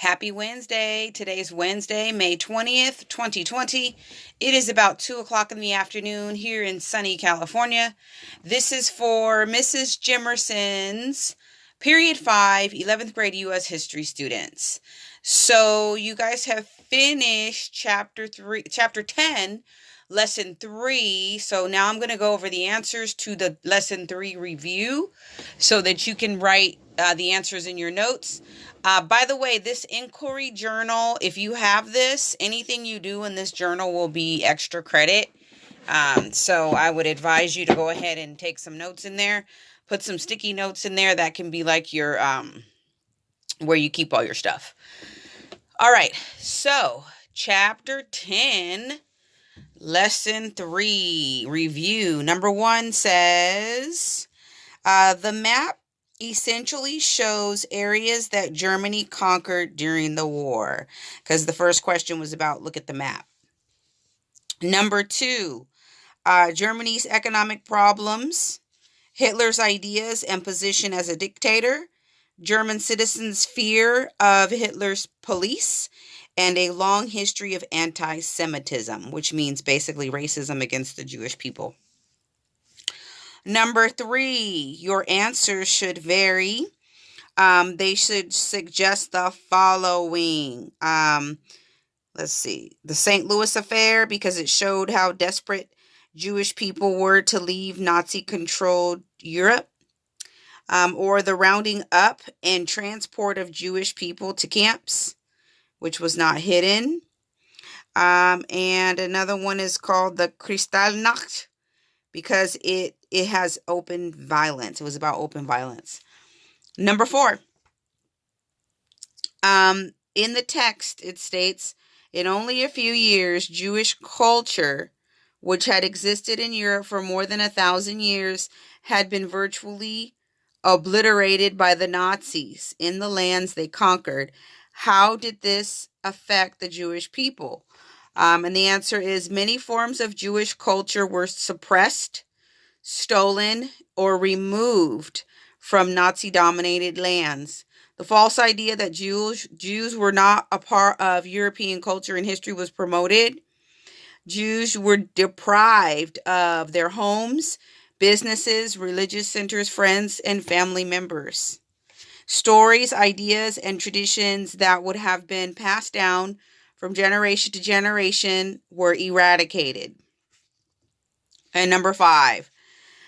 Happy Wednesday. Today's Wednesday, May 20th, 2020. It is about 2 o'clock in the afternoon here in sunny California. This is for Mrs. Jimerson's Period 5, 11th grade U.S. history students. So you guys have finished chapter 10, lesson 3. So now I'm going to go over the answers to the lesson 3 review so that you can write the answers in your notes. By the way, this inquiry journal, if you have this, anything you do in this journal will be extra credit. So I would advise you to go ahead and take some notes in there. Put some sticky notes in there. That can be like your, where you keep all your stuff. All right. So chapter 10, lesson 3 review. Number 1 says, the map essentially shows areas that Germany conquered during the war, because the first question was about look at the map. Number 2, Germany's economic problems, Hitler's ideas and position as a dictator, German citizens' fear of Hitler's police, and a long history of anti-Semitism, which means basically racism against the Jewish people. Number 3, your answers should vary. They should suggest the following. Let's see. The St. Louis affair, because it showed how desperate Jewish people were to leave Nazi-controlled Europe. Or the rounding up and transport of Jewish people to camps, which was not hidden. And another one is called the Kristallnacht, because it has open violence. It was about open violence. Number 4. In the text, it states, in only a few years, Jewish culture, which had existed in Europe for more than 1,000 years, had been virtually obliterated by the Nazis in the lands they conquered. How did this affect the Jewish people? And the answer is many forms of Jewish culture were suppressed, stolen, or removed from Nazi-dominated lands. The false idea that Jews were not a part of European culture and history was promoted. Jews were deprived of their homes, businesses, religious centers, friends, and family members. Stories, ideas, and traditions that would have been passed down from generation to generation were eradicated. And number 5.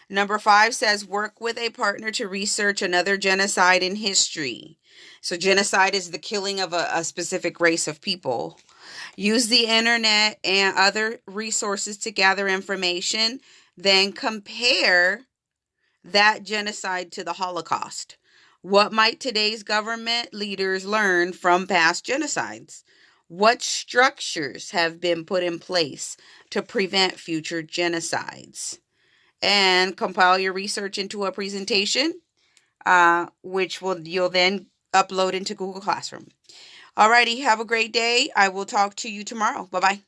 Number 5 says, work with a partner to research another genocide in history. So genocide is the killing of a specific race of people. Use the internet and other resources to gather information. Then compare that genocide to the Holocaust. What might today's government leaders learn from past genocides? What structures have been put in place to prevent future genocides? And compile your research into a presentation, which you'll then upload into Google Classroom. Alrighty, have a great day. I will talk to you tomorrow. Bye-bye.